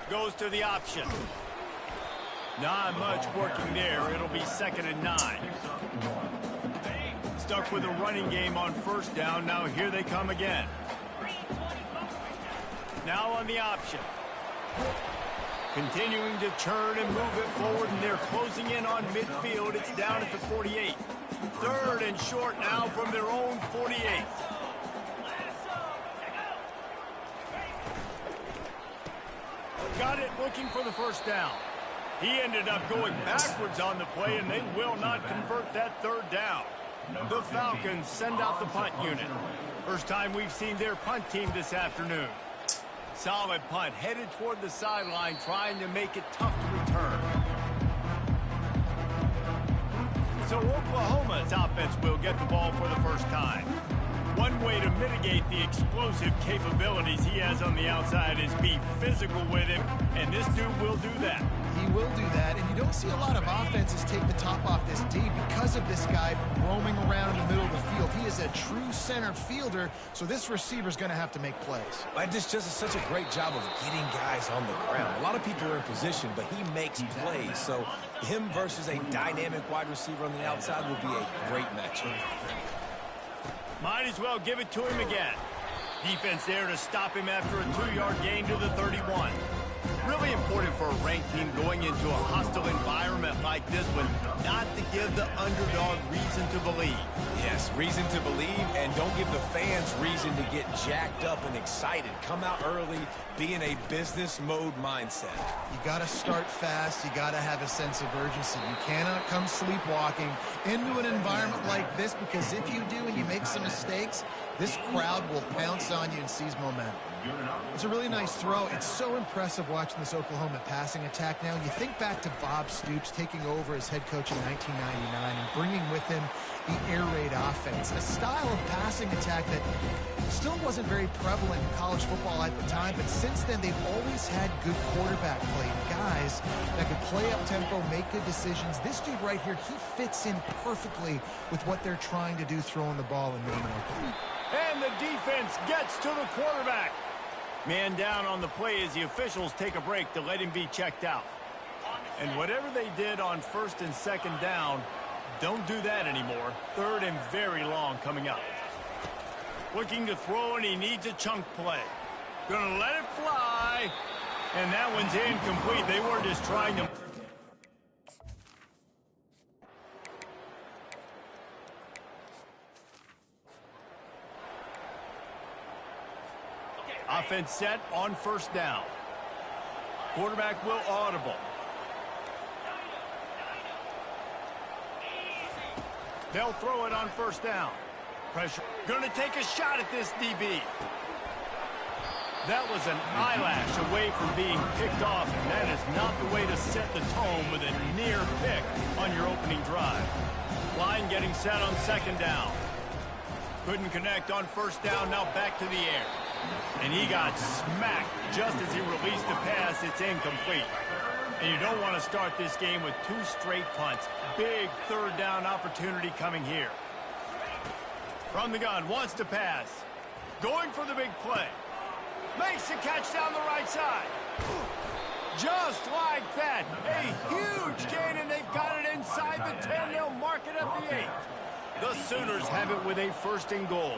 Goes to the option. Not much working there. It'll be 2nd and 9. Stuck with a running game on 1st down. Now here they come again. Now on the option. Continuing to turn and move it forward, and they're closing in on midfield. It's down at the 48. 3rd and short now from their own 48. Got it, looking for the 1st down. He ended up going backwards on the play, and they will not convert that 3rd down. The Falcons send out the punt unit. First time we've seen their punt team this afternoon. Solid punt, headed toward the sideline, trying to make it tough to return. So Oklahoma's offense will get the ball for the 1st time. One way to mitigate the explosive capabilities he has on the outside is be physical with him, and this dude will do that. He will do that, and you don't see a lot of offenses take the top off this D because of this guy roaming around in the middle of the field. He is a true center fielder, so this receiver's going to have to make plays. And this just is such a great job of getting guys on the ground. A lot of people are in position, but he makes plays. So him versus a dynamic wide receiver on the outside will be a great matchup. Might as well give it to him again. Defense there to stop him after a 2-yard gain to the 31. Really important for a ranked team going into a hostile environment like this one, not to give the underdog reason to believe. Yes, reason to believe, and don't give the fans reason to get jacked up and excited. Come out early, be in a business mode mindset. You got to start fast. You got to have a sense of urgency. You cannot come sleepwalking into an environment like this, because if you do and you make some mistakes, this crowd will pounce on you and seize momentum. It's a really nice throw. It's so impressive watching this Oklahoma passing attack now. You think back to Bob Stoops taking over as head coach in 1999 and bringing with him the air raid offense, a style of passing attack that still wasn't very prevalent in college football at the time, but since then they've always had good quarterback play, guys that could play up tempo, make good decisions. This dude right here, he fits in perfectly with what they're trying to do throwing the ball in Norman, Oklahoma. And the defense gets to the quarterback. Man down on the play as the officials take a break to let him be checked out. And whatever they did on 1st and 2nd down, don't do that anymore. 3rd and very long coming up. Looking to throw, and he needs a chunk play. Gonna let it fly. And that one's incomplete. They were just trying to... Offense set on 1st down. Quarterback will audible. They'll throw it on 1st down. Pressure. Going to take a shot at this DB. That was an eyelash away from being picked off, and that is not the way to set the tone with a near pick on your opening drive. Line getting set on 2nd down. Couldn't connect on 1st down. Now back to the air. And he got smacked just as he released the pass. It's incomplete. And you don't want to start this game with 2 straight punts. Big 3rd down opportunity coming here. From the gun, wants to pass. Going for the big play. Makes the catch down the right side. Just like that. A huge gain, and they've got it inside the 10. They'll mark it at the 8. The Sooners have it with a 1st and goal.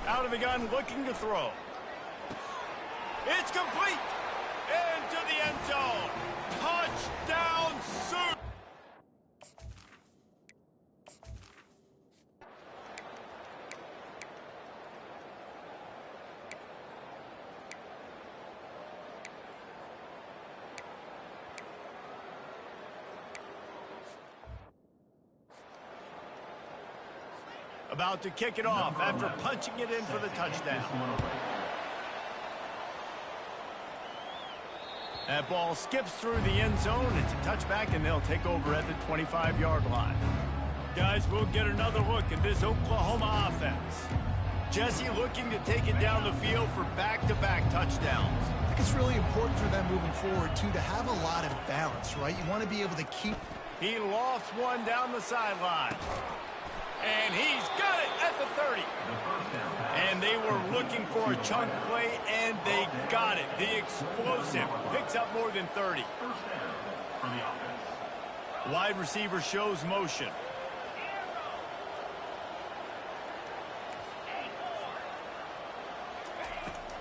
Out of the gun, looking to throw. It's complete. Into the end zone. Touchdown, Sooners. About to kick it off after punching it in for the touchdown. That ball skips through the end zone. It's a touchback, and they'll take over at the 25-yard line. Guys, we'll get another look at this Oklahoma offense. Jesse looking to take it down the field for back-to-back touchdowns. I think it's really important for them moving forward, too, to have a lot of balance, right? You want to be able to keep... He lofts one down the sideline. And he's got it at the 30. And they were looking for a chunk play, and they got it. The explosive picks up more than 30. Wide receiver shows motion.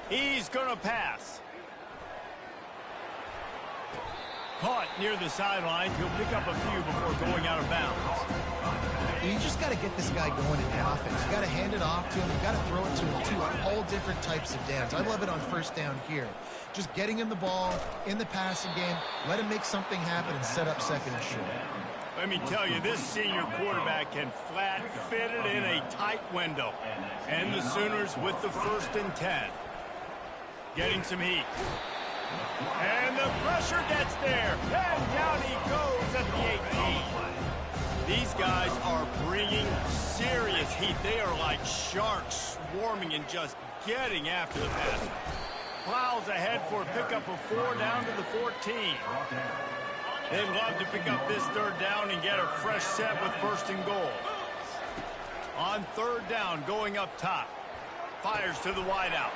He's going to pass. Caught near the sideline. He'll pick up a few before going out of bounds. You just got to get this guy going in the offense. You got to hand it off to him. You got to throw it to him too on all different types of downs. I love it on first down here. Just getting him the ball in the passing game. Let him make something happen and set up second and short. Let me tell you, this senior quarterback can flat fit it in a tight window. And the Sooners with the 1st and 10. Getting some heat. And the pressure gets there. And down he goes at the 18. These guys are bringing serious heat. They are like sharks swarming and just getting after the pass. Plows ahead for a pickup of 4 down to the 14. They'd love to pick up this 3rd down and get a fresh set with 1st and goal. On 3rd down, going up top. Fires to the wideout.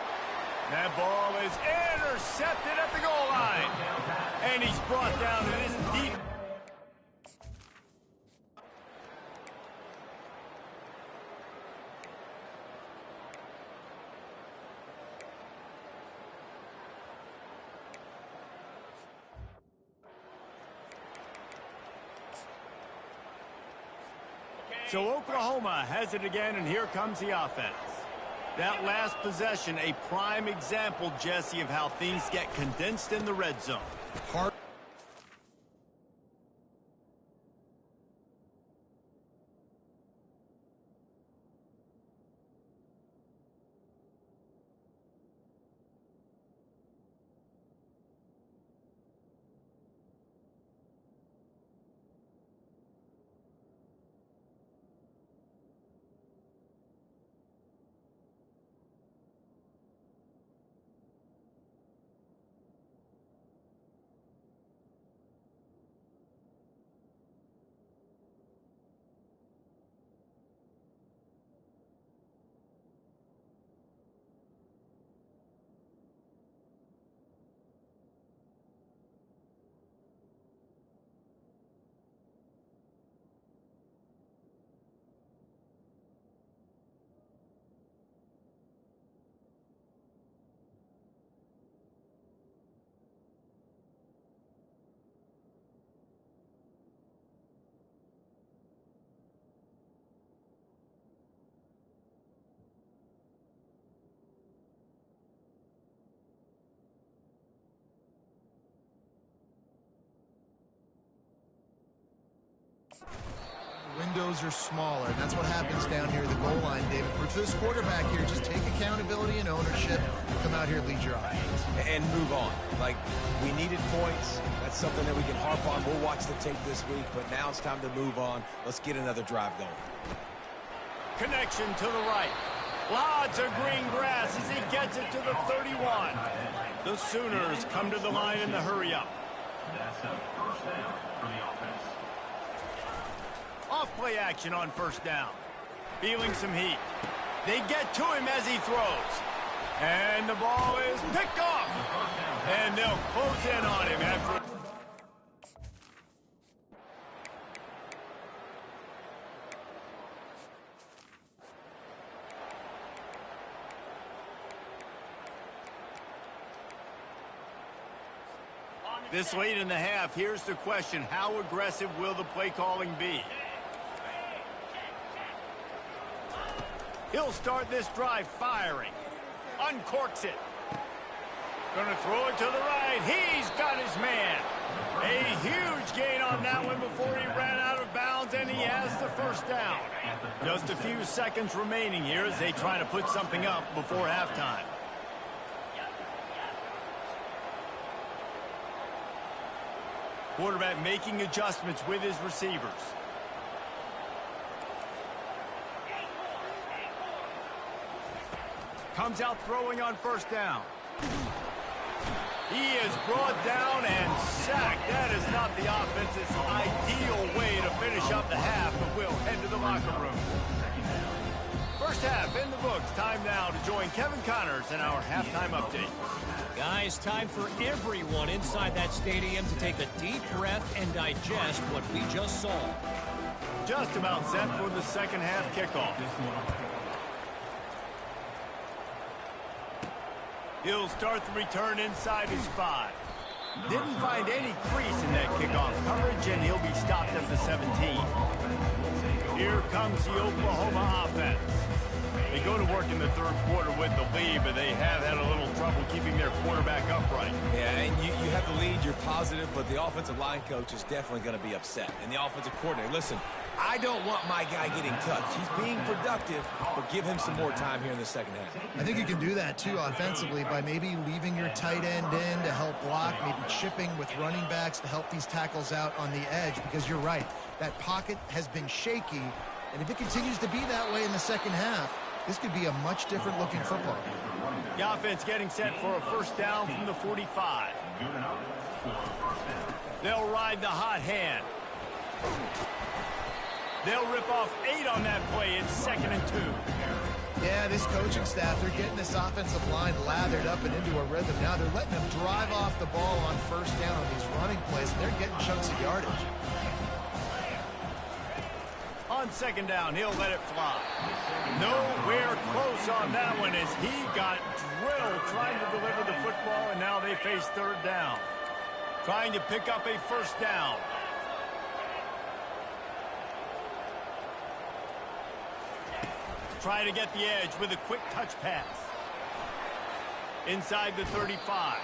That ball is intercepted at the goal line. And he's brought down to this deep. So Oklahoma has it again, and here comes the offense. That last possession, a prime example, Jesse, of how things get condensed in the red zone. Windows are smaller, and that's what happens down here at the goal line, David. For this quarterback here, just take accountability and ownership. Come out here, lead your offense. And move on. Like, we needed points. That's something that we can harp on. We'll watch the tape this week, but now it's time to move on. Let's get another drive going. Connection to the right. Lots of green grass as he gets it to the 31. The Sooners come to the line in the hurry-up. That's a 1st down for the offense. Off-play action on 1st down. Feeling some heat. They get to him as he throws. And the ball is picked off. And they'll close in on him after. This late in the half, here's the question. How aggressive will the play calling be? He'll start this drive firing. Uncorks it. Gonna throw it to the right. He's got his man. A huge gain on that one before he ran out of bounds, and he has the 1st down. Just a few seconds remaining here as they try to put something up before halftime. Quarterback making adjustments with his receivers. Comes out throwing on 1st down. He is brought down and sacked. That is not the offense's ideal way to finish up the half, but will they'll head to the locker room. First half in the books. Time now to join Kevin Connors in our halftime update. Guys, time for everyone inside that stadium to take a deep breath and digest what we just saw. Just about set for the second half kickoff. He'll start the return inside his 5. Didn't find any crease in that kickoff coverage, and he'll be stopped at the 17. Here comes the Oklahoma offense. They go to work in the third quarter with the lead, but they have had a little trouble keeping their quarterback upright. Yeah, and you have the lead, you're positive, but the offensive line coach is definitely going to be upset. And the offensive coordinator, listen, I don't want my guy getting touched. He's being productive, but give him some more time here in the second half. I think you can do that, too, offensively, by maybe leaving your tight end in to help block, maybe chipping with running backs to help these tackles out on the edge, because you're right. That pocket has been shaky, and if it continues to be that way in the second half, this could be a much different looking football. The offense getting set for a first down from the 45. They'll ride the hot hand. They'll rip off 8 on that play. It's 2nd and 2. Yeah, this coaching staff, they're getting this offensive line lathered up and into a rhythm now. They're letting them drive off the ball on first down on these running plays, and they're getting chunks of yardage. On second down, he'll let it fly. Nowhere close on that one as he got drilled trying to deliver the football, and now they face third down. Trying to pick up a first down. Try to get the edge with a quick touch pass. Inside the 35.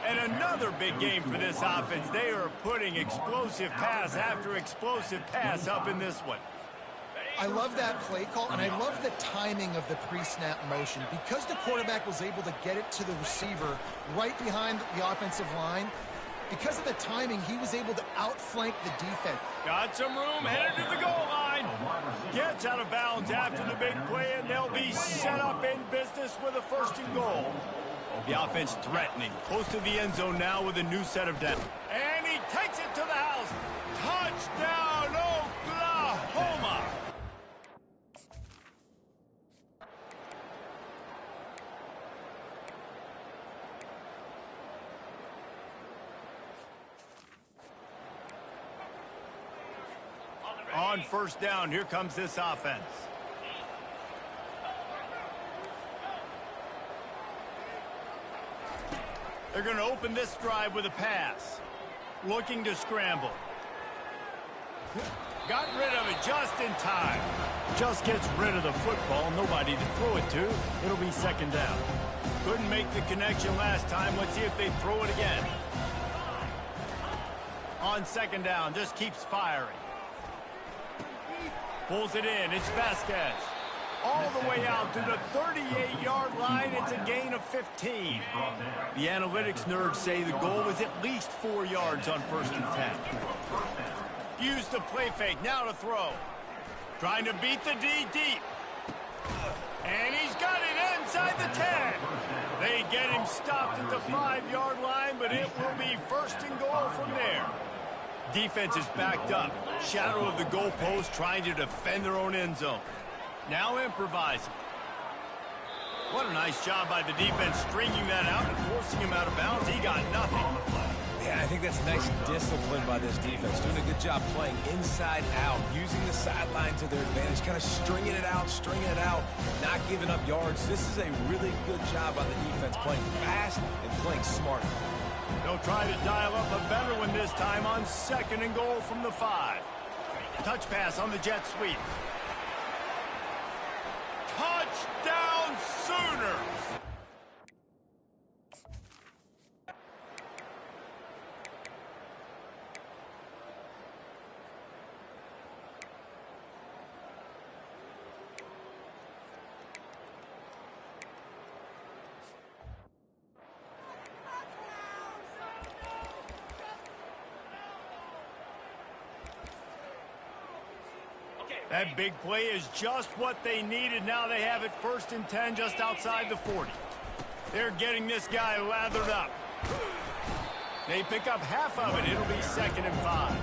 And another big game for this offense. They are putting explosive pass after explosive pass up in this one. I love that play call, and I love the timing of the pre-snap motion. Because the quarterback was able to get it to the receiver right behind the offensive line, because of the timing, he was able to outflank the defense. Got some room, headed to the goal line. Gets out of bounds after the big play, and they'll be set up in business with a 1st and goal. The offense threatening, close to the end zone now with a new set of downs. And he takes it to the house. Touchdown, Oklahoma! On first down, here comes this offense. They're going to open this drive with a pass. Looking to scramble. Got rid of it just in time. Just gets rid of the football. Nobody to throw it to. It'll be second down. Couldn't make the connection last time. Let's see if they throw it again. On second down, just keeps firing. Pulls it in. It's Vasquez. All the way out to the 38-yard line. It's a gain of 15. The analytics nerds say the goal was at least 4 yards on 1st and 10. Use the play fake. Now to throw. Trying to beat the D deep. And he's got it inside the 10. They get him stopped at the 5-yard line, but it will be 1st and goal from there. Defense is backed up. Shadow of the goalpost trying to defend their own end zone. Now improvising. What a nice job by the defense stringing that out and forcing him out of bounds. He got nothing. Yeah, I think that's nice discipline by this defense. Doing a good job playing inside out, using the sideline to their advantage, kind of stringing it out, not giving up yards. This is a really good job by the defense, playing fast and playing smart. They'll try to dial up a better one this time on 2nd and goal from the 5. Touch pass on the jet sweep. Touchdown Sooners! That big play is just what they needed. Now they have it 1st and 10 just outside the 40. They're getting this guy lathered up. They pick up half of it. It'll be 2nd and 5.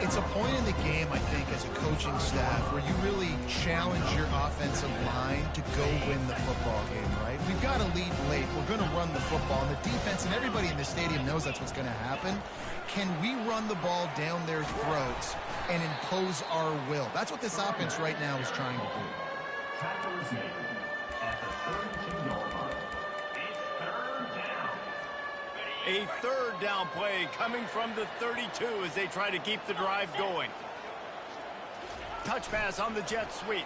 It's a point in the game, I think, as a coaching staff where you really challenge your offensive line to go win the football game, right? We've got to lead late. We're going to run the football. And the defense and everybody in the stadium knows that's what's going to happen. Can we run the ball down their throats and impose our will? That's what this offense right now is trying to do. Tackle is made at the 32-yard line. It's third down. A third down play coming from the 32 as they try to keep the drive going. Touch pass on the jet sweep.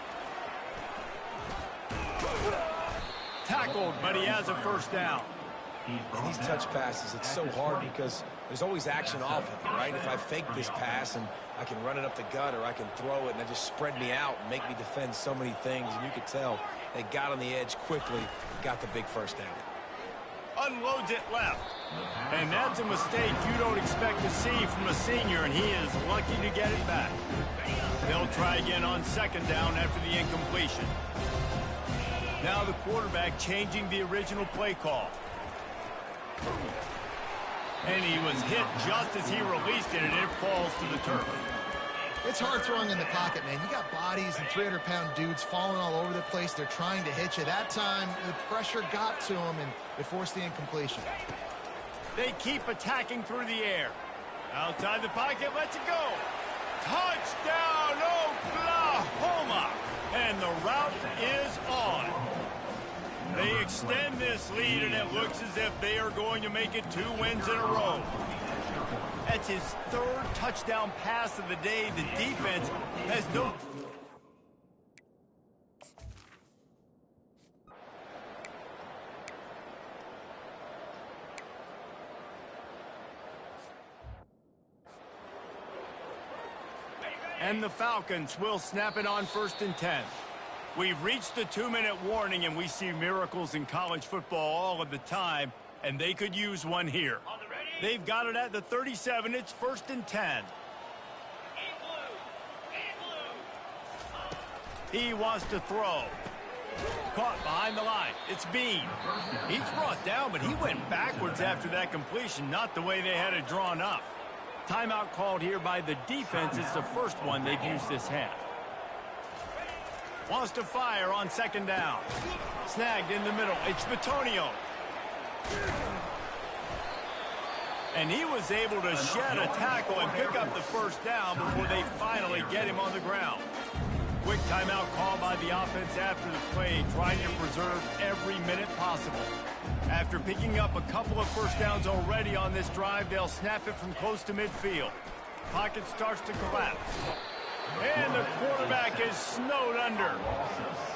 Tackled, but he has a first down. And these touch passes, it's so hard because there's always action off of it, right? If I fake this pass and I can run it up the gut or I can throw it and it just spread me out and make me defend so many things. And you could tell they got on the edge quickly, got the big first down. Unloads it left. And that's a mistake you don't expect to see from a senior, and he is lucky to get it back. They'll try again on second down after the incompletion. Now the quarterback changing the original play call. And he was hit just as he released it, and it falls to the turf. It's hard throwing in the pocket, man. You got bodies and 300-pound dudes falling all over the place. They're trying to hit you. That time, the pressure got to them, and it forced the incompletion. They keep attacking through the air. Outside the pocket, lets it go. Touchdown, Oklahoma! And the route is on. They extend this lead, and it looks as if they are going to make it 2 wins in a row. That's his third touchdown pass of the day. The defense has no... And the Falcons will snap it on 1st and 10. We've reached the 2-minute warning, and we see miracles in college football all of the time, and they could use one here. They've got it at the 37. It's 1st and 10. He wants to throw. Caught behind the line. It's Bean. He's brought down, but he went backwards after that completion, not the way they had it drawn up. Timeout called here by the defense. It's the first one they've used this half. Wants to fire on second down. Snagged in the middle. It's Batonio. And he was able to shed a tackle and pick up the first down before they finally get him on the ground. Quick timeout called by the offense after the play, trying to preserve every minute possible. After picking up a couple of first downs already on this drive, they'll snap it from close to midfield. Pocket starts to collapse. And the quarterback is snowed under.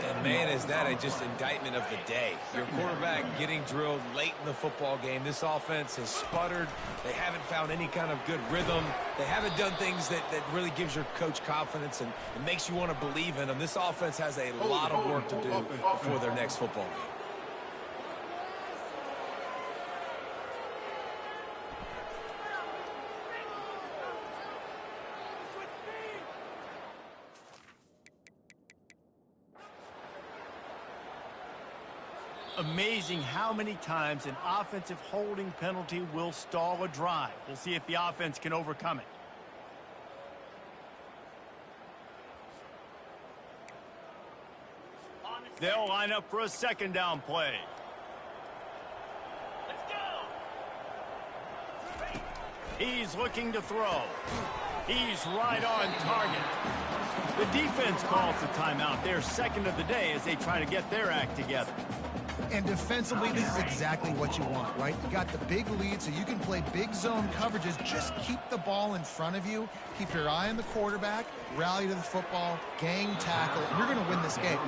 And, man, is that just indictment of the day. Your quarterback getting drilled late in the football game. This offense has sputtered. They haven't found any kind of good rhythm. They haven't done things that really gives your coach confidence and it makes you want to believe in them. This offense has a lot of work to do before their next football game. Amazing how many times an offensive holding penalty will stall a drive. We'll see if the offense can overcome it. They'll line up for a second down play. Let's go. He's looking to throw. He's right on target. The defense calls the timeout. Their second of the day as they try to get their act together. And defensively, this is exactly what you want, right? You got the big lead, so you can play big zone coverages. Just keep the ball in front of you. Keep your eye on the quarterback. Rally to the football. Gang tackle. You're going to win this game.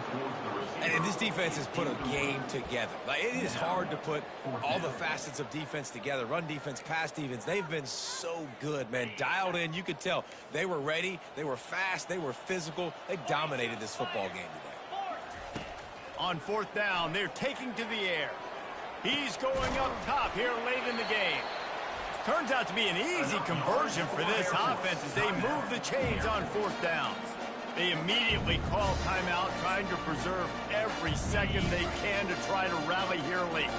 And this defense has put a game together. Like, it is hard to put all the facets of defense together. Run defense, pass defense. They've been so good, man. Dialed in. You could tell they were ready. They were fast. They were physical. They dominated this football game today. On 4th down, they're taking to the air. He's going up top here late in the game. Turns out to be an easy conversion for this offense as they move the chains on 4th downs. They immediately call timeout, trying to preserve every second they can to try to rally here late.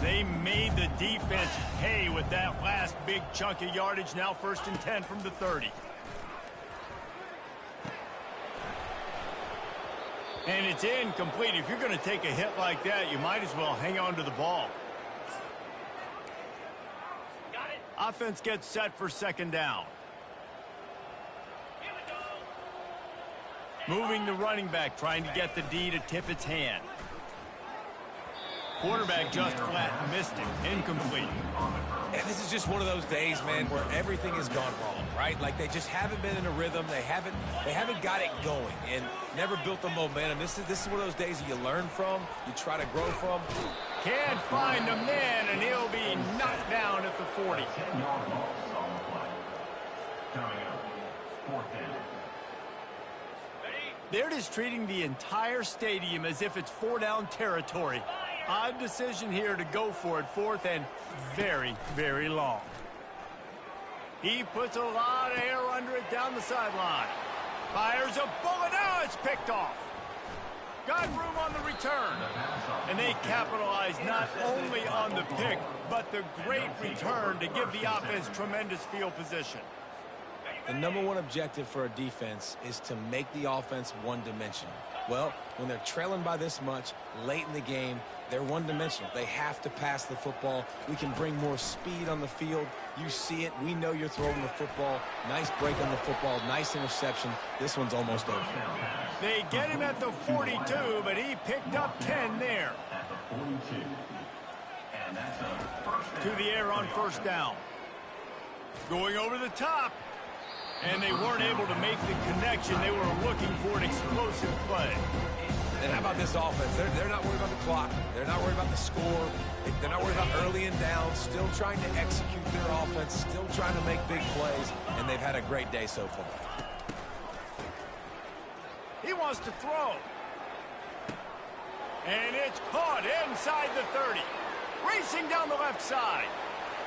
They made the defense pay with that last big chunk of yardage. Now 1st and 10 from the 30. And it's incomplete. If you're going to take a hit like that, you might as well hang on to the ball. Got it. Offense gets set for 2nd down. Here we go. Moving the running back, trying to get the D to tip its hand. Quarterback just flat missed it. Incomplete. And this is just one of those days, man, where everything has gone wrong, right? Like they just haven't been in a rhythm. They haven't got it going and never built the momentum. This is one of those days that you learn from, you try to grow from. Can't find a man, and he'll be knocked down at the 40. 10-yard loss on the play. Coming up, 4th down. They're just treating the entire stadium as if it's 4-down territory. Odd decision here to go for it. 4th and very, very long. He puts a lot of air under it down the sideline. Fires a bullet. Now it's picked off. Got room on the return. And they capitalize not only on the pick, but the great return to give the offense tremendous field position. The #1 objective for a defense is to make the offense one-dimensional. Well, when they're trailing by this much late in the game, they're one-dimensional. They have to pass the football. We can bring more speed on the field. You see it. We know you're throwing the football. Nice break on the football. Nice interception. This one's almost over. They get him at the 42, but he picked up 10 there. At the 42. And that's a 1st To the air on 1st down. Going over the top. And they weren't able to make the connection. They were looking for an explosive play. And how about this offense? They're not worried about the clock. They're not worried about the score. They're not worried about early and down. Still trying to execute their offense. Still trying to make big plays. And they've had a great day so far. He wants to throw. And it's caught inside the 30. Racing down the left side.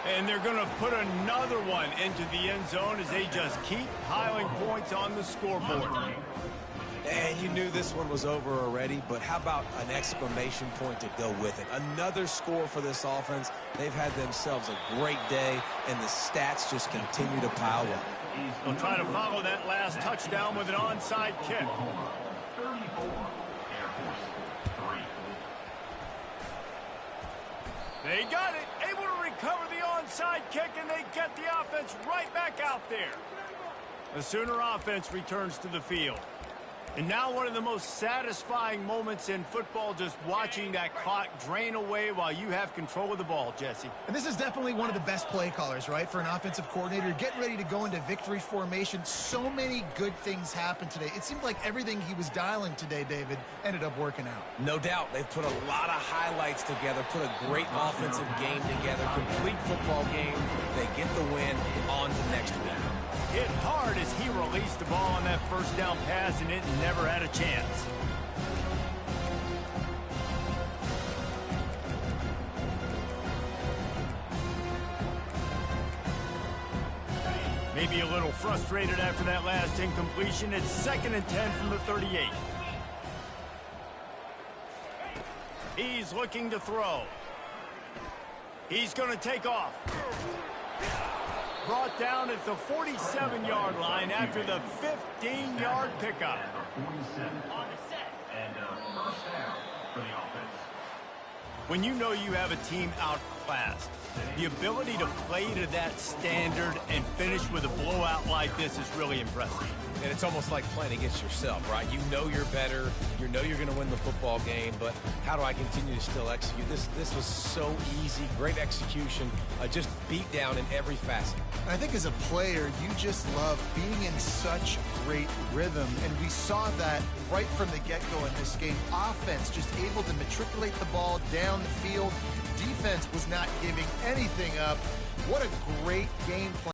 And they're going to put another one into the end zone as they just keep piling points on the scoreboard. And you knew this one was over already, but how about an exclamation point to go with it? Another score for this offense. They've had themselves a great day, and the stats just continue to pile up. They'll try to follow that last touchdown with an onside kick. 34, Air Force 3. They got it. Able to recover the onside kick, and they get the offense right back out there. The Sooner offense returns to the field. And now one of the most satisfying moments in football, just watching that clock drain away while you have control of the ball, Jesse. And this is definitely one of the best play callers, right, for an offensive coordinator. Getting ready to go into victory formation. So many good things happened today. It seemed like everything he was dialing today, David, ended up working out. No doubt. They've put a lot of highlights together, put a great offensive game together, complete football game. They get the win. On to next week. Hit hard as he released the ball on that 1st down pass, and it never had a chance. Maybe a little frustrated after that last incompletion. It's 2nd and 10 from the 38. He's looking to throw. He's going to take off. Brought down at the 47-yard line after the 15-yard pickup. 47. And 1st down for the offense. When you know you have a team outclassed, the ability to play to that standard and finish with a blowout like this is really impressive. And it's almost like playing against yourself, right? You know you're better. You know you're going to win the football game, but how do I continue to still execute? This was so easy. Great execution. Just beat down in every facet. And I think as a player, you just love being in such great rhythm. And we saw that right from the get-go in this game. Offense just able to matriculate the ball down the field. Defense was not giving anything up. What a great game plan.